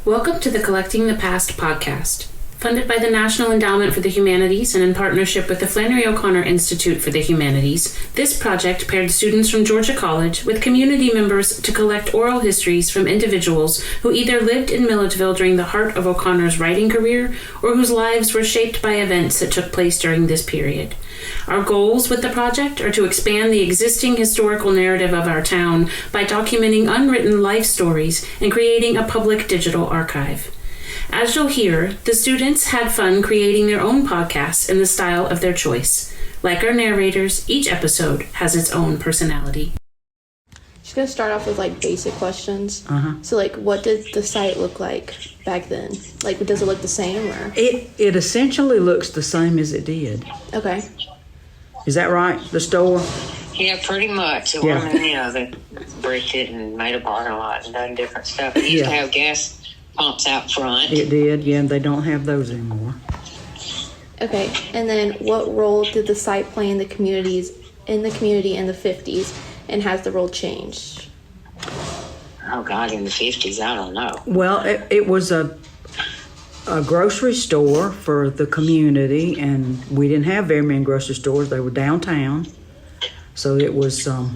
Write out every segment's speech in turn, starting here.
Welcome to the Collecting the Past podcast. Funded by the National Endowment for the Humanities and in partnership with the Flannery O'Connor Institute for the Humanities, this project paired students from Georgia College with community members to collect oral histories from individuals who either lived in Milledgeville during the heart of O'Connor's writing career or whose lives were shaped by events that took place during this period. Our goals with the project are to expand the existing historical narrative of our town by documenting unwritten life stories and creating a public digital archive. As you'll hear, the students had fun creating their own podcasts in the style of their choice. Like our narrators, each episode has its own personality. Just gonna start off with basic questions. So what did the site look like back then? Does it look the same or? It essentially looks the same as it did. Okay. Is that right? The store? Yeah, pretty much. It wasn't, they bricked it and made a parking lot and done different stuff. It used to have gas pumps out front. It did, yeah, and they don't have those anymore. Okay, and then what role did the site play in the community in the 50s, and has the role changed? Oh God, in the 50s, I don't know. Well, it was a grocery store for the community, and we didn't have very many grocery stores. They were downtown, so it was for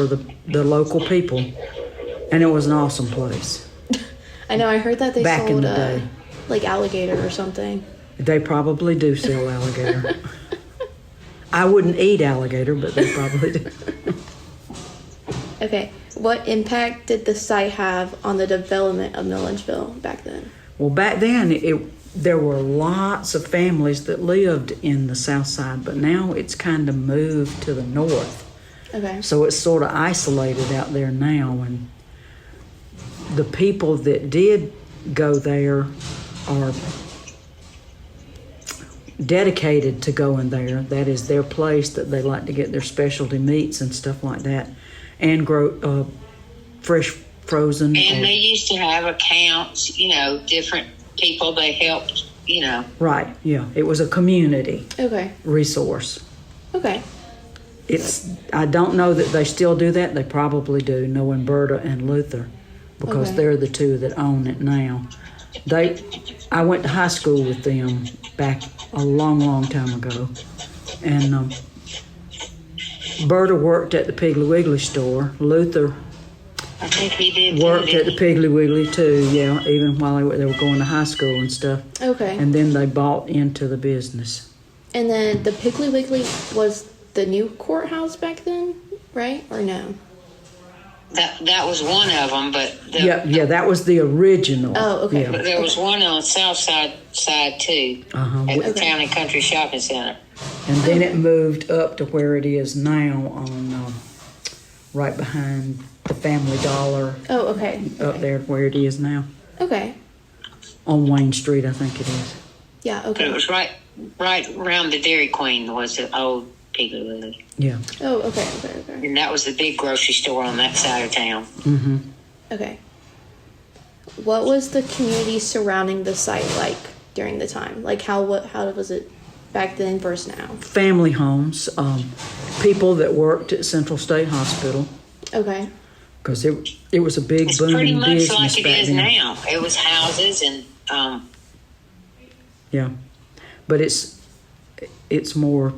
the local people, and it was an awesome place. I know, I heard that they Back sold in the day. alligator or something. They probably do sell alligator. I wouldn't eat alligator, but they probably do. Okay, what impact did the site have on the development of Milledgeville back then? Well, back then, there were lots of families that lived in the south side, but now it's kind of moved to the north. Okay. So it's sort of isolated out there now, and the people that did go there are dedicated to going there. That is their place that they like to get their specialty meats and stuff like that, and grow fresh frozen. And they used to have accounts, different people they helped, Right, yeah. It was a community resource. Okay. I don't know that they still do that. They probably do, knowing Berta and Luther, because they're the two that own it now. I went to high school with them back a long, long time ago, and Berta worked at the Piggly Wiggly store. Luther, I think he did worked at the Piggly Wiggly too, yeah, even while they were going to high school and stuff. Okay. And then they bought into the business. And then the Piggly Wiggly was the new courthouse back then, right? Or no? That was one of them, but that was the original. Oh, okay. Yeah. But there was one on the south side too, at the Town and Country Shopping Center. And then it moved up to where it is now on right behind the Family Dollar. Oh, okay. Up there where it is now. Okay. On Wayne Street, I think it is. Yeah, okay. But it was right around the Dairy Queen was the old Piggly Wiggly. Yeah. Oh, okay. And that was the big grocery store on that side of town. Mm-hmm. Okay. What was the community surrounding the site like during the time? How was it back then versus now? Family homes, people that worked at Central State Hospital. Okay. Because it was a big It's booming pretty much business like it back is then. now. It was houses and Yeah, but it's more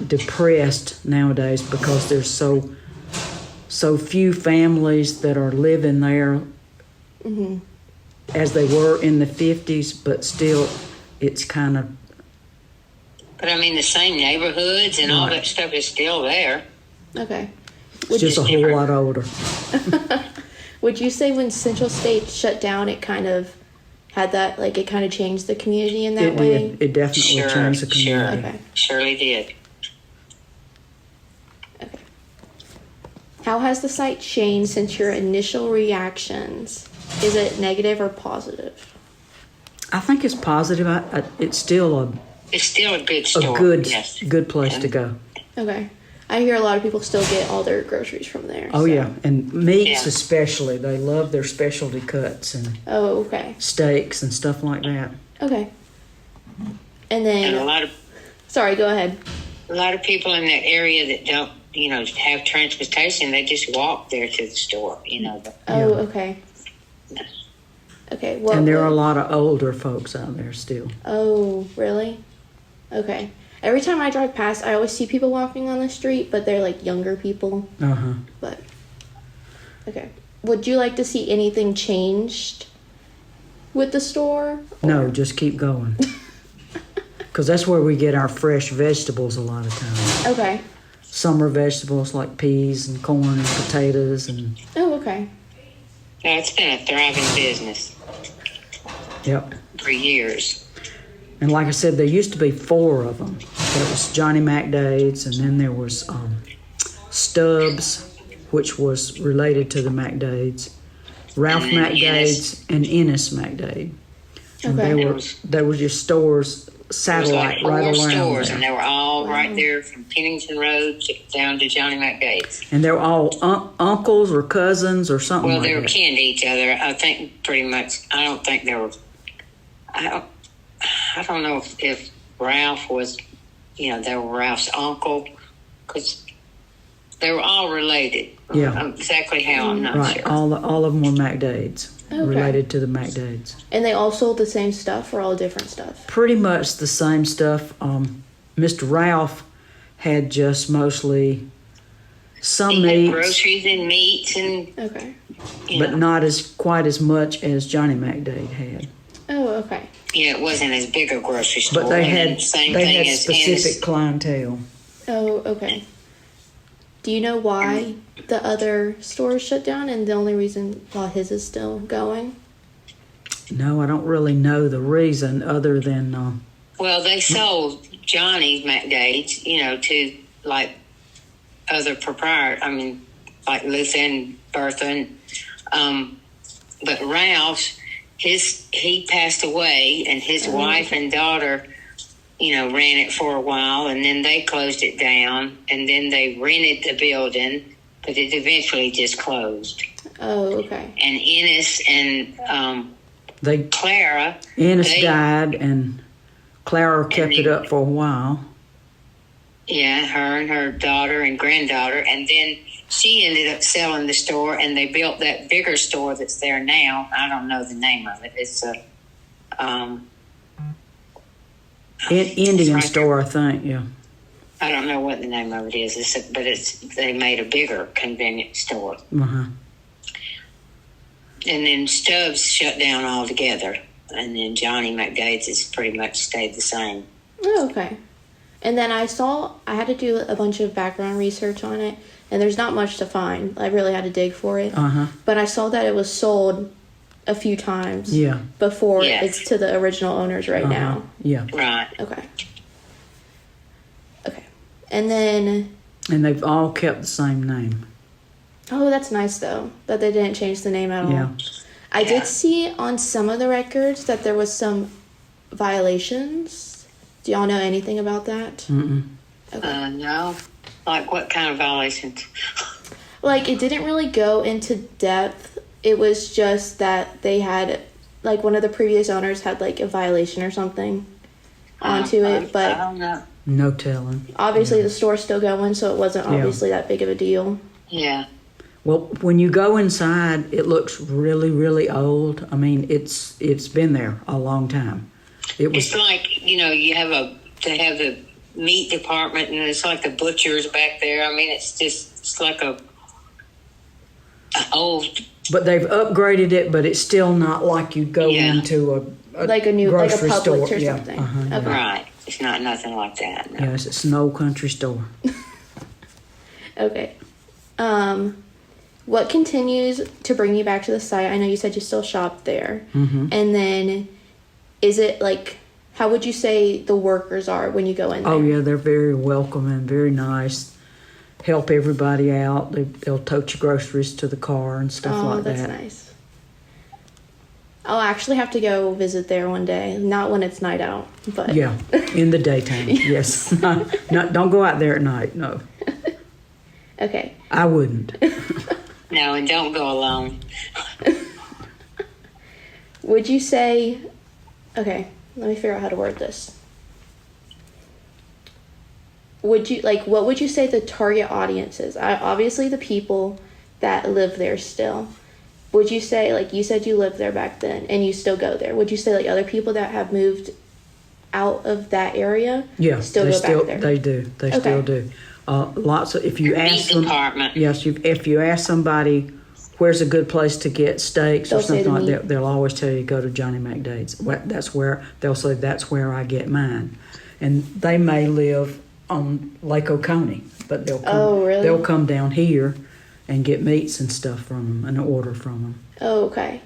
depressed nowadays because there's so few families that are living there as they were in the 50s, but still it's kind of. But I mean, the same neighborhoods and all that stuff is still there. Okay. It's just a whole lot older. Would you say when Central State shut down, it kind of had that, it kind of changed the community in that way? It did. It definitely changed the community. Okay. Surely did. Okay. How has the site changed since your initial reactions? Is it negative or positive? I think it's positive. It's still a good store. Good place to go. Okay. I hear a lot of people still get all their groceries from there. Oh, yeah. And meats especially. They love their specialty cuts and steaks and stuff like that. Okay. And then... And sorry, go ahead. A lot of people in that area that don't, have transportation, they just walk there to the store, Oh, okay. Okay. And there are a lot of older folks out there still. Oh, really? Okay. Every time I drive past, I always see people walking on the street, but they're like younger people. Uh-huh. But, okay. Would you like to see anything changed with the store? No, just keep going. Because that's where we get our fresh vegetables a lot of times. Okay. Summer vegetables like peas and corn and potatoes and... Oh, okay. No, it's been a thriving business. Yep. For years. And like I said, there used to be 4 of them. There was Johnny McDade's, and then there was Stubbs, which was related to the McDade's, Ralph McDade's, and Ennis McDade. And Okay. they were just stores, satellite, There was like right 4 around stores, there. and they were all right there from Pennington Road down to Johnny McDade's. And they were all uncles or cousins or something Well, like they were that. kin to each other. I think pretty much. I don't think they were. I don't know if Ralph was, they were Ralph's uncle, because they were all related. Yeah. Exactly how, I'm not Right, sure. all of them were McDade's, Okay. related to the McDade's. And they all sold the same stuff or all different stuff? Pretty much the same stuff. Mr. Ralph had just mostly some He had meats, groceries and meats and, Okay. but not quite as much as Johnny McDade had. Oh, okay. it wasn't as big a grocery store. But they and had same they thing had as specific Ennis. clientele. Oh, okay. Do you know why the other stores shut down and the only reason why his is still going? No, I don't really know the reason other than Well, they sold Johnny's McDade's, to like other proprietors. I mean, like Luther and Bertha. But Ralph's, he passed away, and his wife and daughter, ran it for a while, and then they closed it down, and then they rented the building, but it eventually just closed. Oh, okay. And Ennis and they Clara, Ennis died and Clara kept it up for a while. yeah, her and her daughter and granddaughter, and then she ended up selling the store, and they built that bigger store that's there now. I don't know the name of it. It's a Indian right store, I think. Yeah. I don't know what the name of it is. They made a bigger convenience store, Uh-huh. and then Stubbs shut down altogether, and then Johnny McDade's has pretty much stayed the same. Oh, okay. And then I had to do a bunch of background research on it, and there's not much to find. I really had to dig for it. Uh-huh. But I saw that it was sold a few times Yeah. before Yes. it's to the original owners right now. Yeah. Right. Okay. Okay. And then, And they've all kept the same name. oh, that's nice though, that they didn't change the name at all. Yeah. I Yeah. did see on some of the records that there was some violations. Do y'all know anything about that? Mm-mm. No. Like what kind of violations? Like, it didn't really go into depth. It was just that they had, like, one of the previous owners had, like, a violation or something onto it. I But don't know. No telling. obviously the store's still going, so it wasn't Yeah. obviously that big of a deal. Yeah. Well, when you go inside, it looks really, really old. I mean, it's been there a long time. It was It's like, they have the meat department, and it's like the butchers back there. I mean, it's like a old. But they've upgraded it, but it's still not like you go Yeah. into a Like a new, like a grocery Publix store. or Yeah, something. uh-huh, Okay. Right. It's not nothing like that. No. Yes, it's an old country store. Okay. What continues to bring you back to the site? I know you said you still shop there. Mm-hmm. And then, is it like, how would you say the workers are when you go in there? Oh yeah, they're very welcoming, very nice. Help everybody out. They'll tote your groceries to the car and stuff Oh, like that's that. nice. I'll actually have to go visit there one day. Not when it's night out, but Yeah, in the daytime. Yes, not don't go out there at night. No, Okay. I wouldn't. No, and don't go alone. Would you say? Okay, let me figure out how to word this. Would you what would you say the target audience is? Obviously, the people that live there still. would you say, like, you said you lived there back then and you still go there? Would you say, like, other people that have moved out of that area still go back there? They do. They still do. Lots of, if you ask them, department. yes, if you ask somebody where's a good place to get steaks or They'll say something the like meat. that, they'll always tell you go to Johnny McDade's. That's where they'll say that's where I get mine, and they may live on Lake Oconee, but they'll come, really? they'll come down here and get meats and stuff from them and order from them. Oh, okay.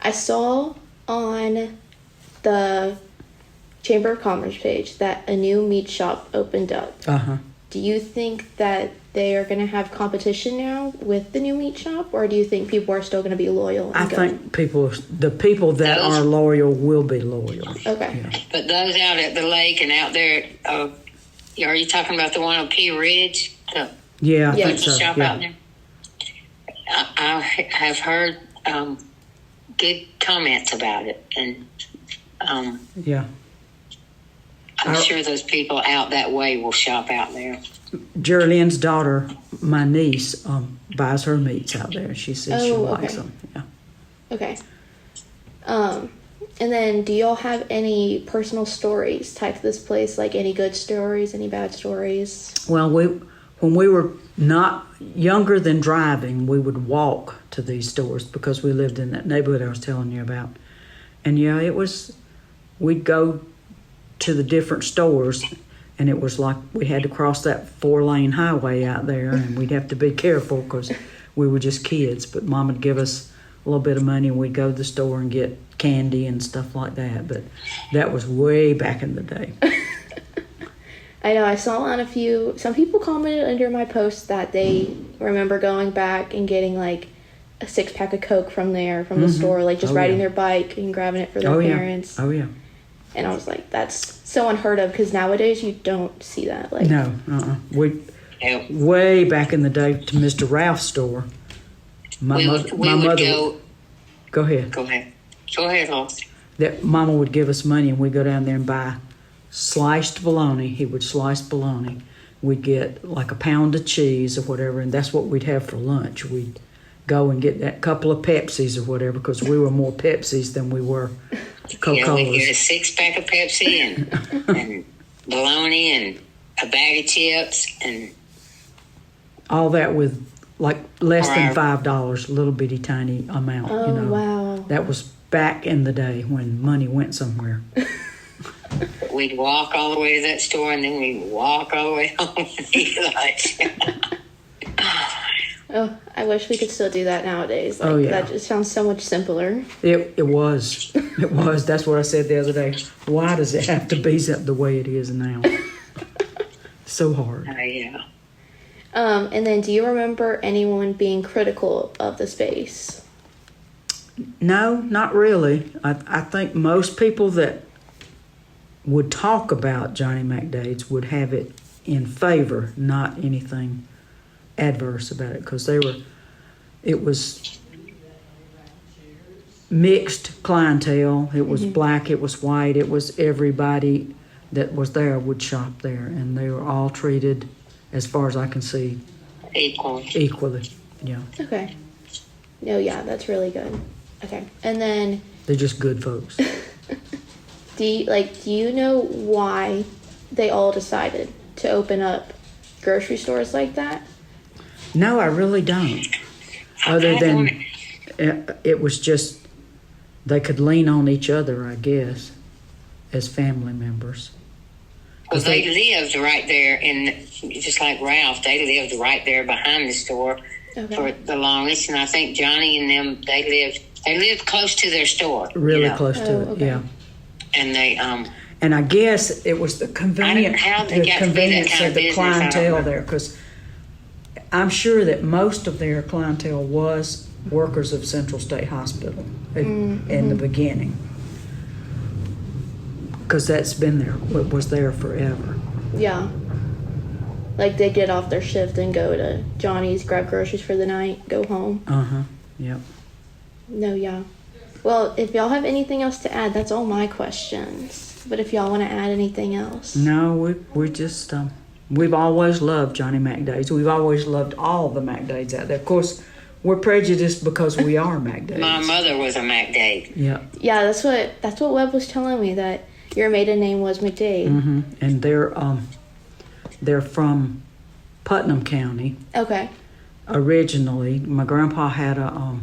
I saw on the Chamber of Commerce page that a new meat shop opened up. Do you think that they are going to have competition now with the new meat shop, or do you think people are still going to be loyal? I think the people that are loyal will be loyal. Okay. Yeah. But those out at the lake and out there, are you talking about the one on Pea Ridge? Yeah, I Yeah. think so. Shop Yeah. out there? I have heard good comments about it, and Yeah. I'm sure those people out that way will shop out there. Jerry Lynn's daughter, my niece, buys her meats out there. She says she Oh, likes okay. them. Yeah. Okay. And then do y'all have any personal stories tied to this place? Like any good stories, any bad stories? Well, when we were not younger than driving, we would walk to these stores because we lived in that neighborhood I was telling you about. And yeah, we'd go to the different stores, and it was like we had to cross that 4-lane highway out there, and we'd have to be careful because we were just kids. But Mom would give us a little bit of money, and we'd go to the store and get candy and stuff like that. But that was way back in the day. I know I saw on some people commented under my post that they remember going back and getting like a 6-pack of Coke from the store, like just riding their bike and grabbing it for their parents. Oh, yeah. And I was like, that's so unheard of because nowadays you don't see that. Like, No, way back in the day to Mr. Ralph's store. My mother. Go ahead. Go ahead, Hoss. That Mama would give us money, and we'd go down there and buy sliced bologna. He would slice bologna. We'd get like a pound of cheese or whatever, and that's what we'd have for lunch. We'd go and get that couple of Pepsis or whatever because we were more Pepsis than we were Coca-Colas. Yeah, we get a 6-pack of Pepsi and bologna and a bag of chips and all that with like less than $5, little bitty tiny amount. oh, wow. That was back in the day when money went somewhere. we'd walk all the way to that store, and then we'd walk all the way home and eat lunch. Oh, I wish we could still do that nowadays. Like, Oh, yeah. That just sounds so much simpler. It was. It was. That's what I said the other day. Why does it have to be the way it is now? So hard. Yeah. And then do you remember anyone being critical of the space? No, not really. I think most people that would talk about Johnny McDade's would have it in favor, not anything adverse about it, because it was mixed clientele. It was black, it was white, it was everybody that was there would shop there, and they were all treated, as far as I can see, equally. Yeah, Okay. No, yeah, that's really good. Okay. And then they're just good folks. do you know why they all decided to open up grocery stores like that? No, I really don't. Other than it was just they could lean on each other, I guess, as family members. Well, they lived right there, just like Ralph, they lived right there behind the store for the longest. And I think Johnny and them, they lived close to their store. Really close to it, okay. yeah. And they, and I guess it was the convenience of the clientele there, because I'm sure that most of their clientele was workers of Central State Hospital in the beginning, because that's been there, it was there forever. Yeah. Like they get off their shift and go to Johnny's, grab groceries for the night, go home. Yep. No, yeah. Well, if y'all have anything else to add, that's all my questions. But if y'all want to add anything else. No, we just, we've always loved Johnny McDade's. We've always loved all the McDade's out there. Of course, We're prejudiced because we are McDade. My mother was a McDade. Yeah. Yeah, that's what Webb was telling me, that your maiden name was McDade. Mm-hmm. And they're from Putnam County. Okay. Originally, my grandpa had a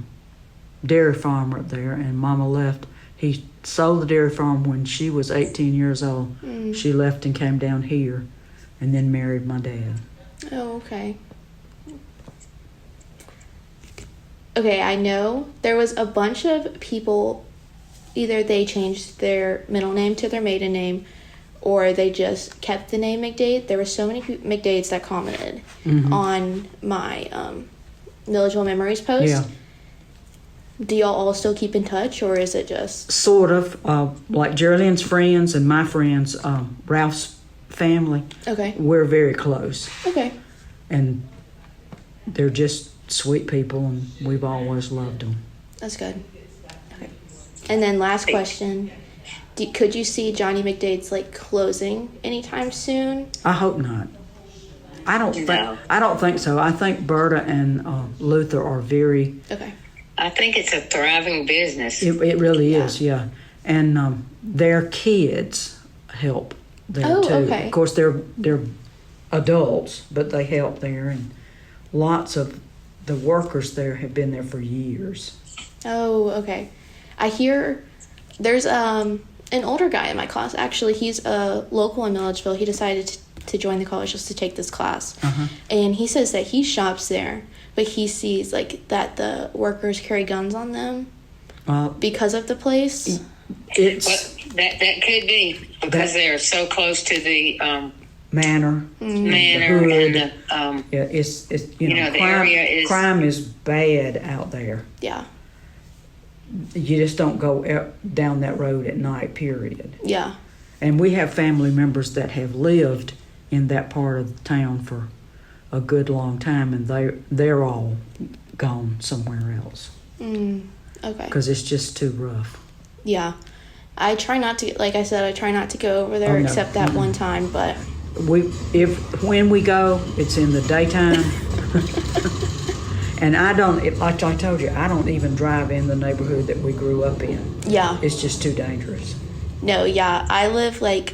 dairy farm up there, and Mama left. He sold the dairy farm when she was 18 years old. She left and came down here, and then married my dad. Oh, okay. Okay, I know there was a bunch of people, either they changed their middle name to their maiden name, or they just kept the name McDade. There were so many McDades that commented on my Milledgeville Memories post. Yeah. Do y'all all still keep in touch, or is it just... Sort of. Like Geraldine's friends and my friends, Ralph's family. Okay. We're very close. Okay. And they're just sweet people, and we've always loved them. That's good. Okay. And then last question. Could you see Johnny McDade's closing anytime soon? I hope not. I don't think so. I think Berta and Luther are very... Okay. I think it's a thriving business. It really is, yeah. And their kids help there too. Okay. Of course, they're adults, but they help there, and lots of the workers there have been there for years. Oh, okay. I hear there's an older guy in my class. Actually, he's a local in Milledgeville. He decided to join the college just to take this class. And he says that he shops there, but he sees that the workers carry guns on them because of the place. That could be because they're so close to the manor, manor, and the yeah, it's the area is crime is bad out there. Yeah. You just don't go down that road at night. Period. Yeah. And we have family members that have lived in that part of the town for a good long time, and they're all gone somewhere else. Okay. Because it's just too rough. Yeah. I try not to, like I said, I try not to go over there except that one time, but... When we go, it's in the daytime. And I don't, like I told you, I don't even drive in the neighborhood that we grew up in. Yeah. It's just too dangerous. No, yeah. I live right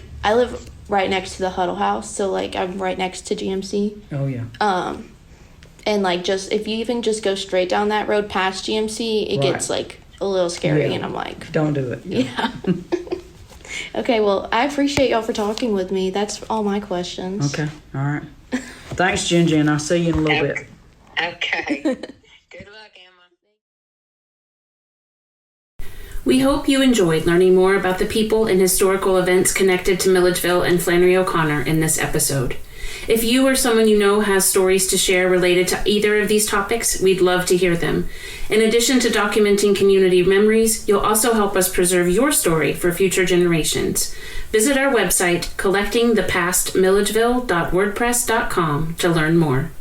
next to the Huddle House, so I'm right next to GMC. Oh yeah. And just if you even just go straight down that road past GMC, it gets a little scary, and I'm like, don't do it. Yeah. Okay, well, I appreciate y'all for talking with me. That's all my questions. Okay, all right. Thanks, Jen. I'll see you in a little bit. Okay. Good luck, Emma. We hope you enjoyed learning more about the people and historical events connected to Milledgeville and Flannery O'Connor in this episode. If you or someone you know has stories to share related to either of these topics, we'd love to hear them. In addition to documenting community memories, you'll also help us preserve your story for future generations. Visit our website, collectingthepastmilledgeville.wordpress.com, to learn more.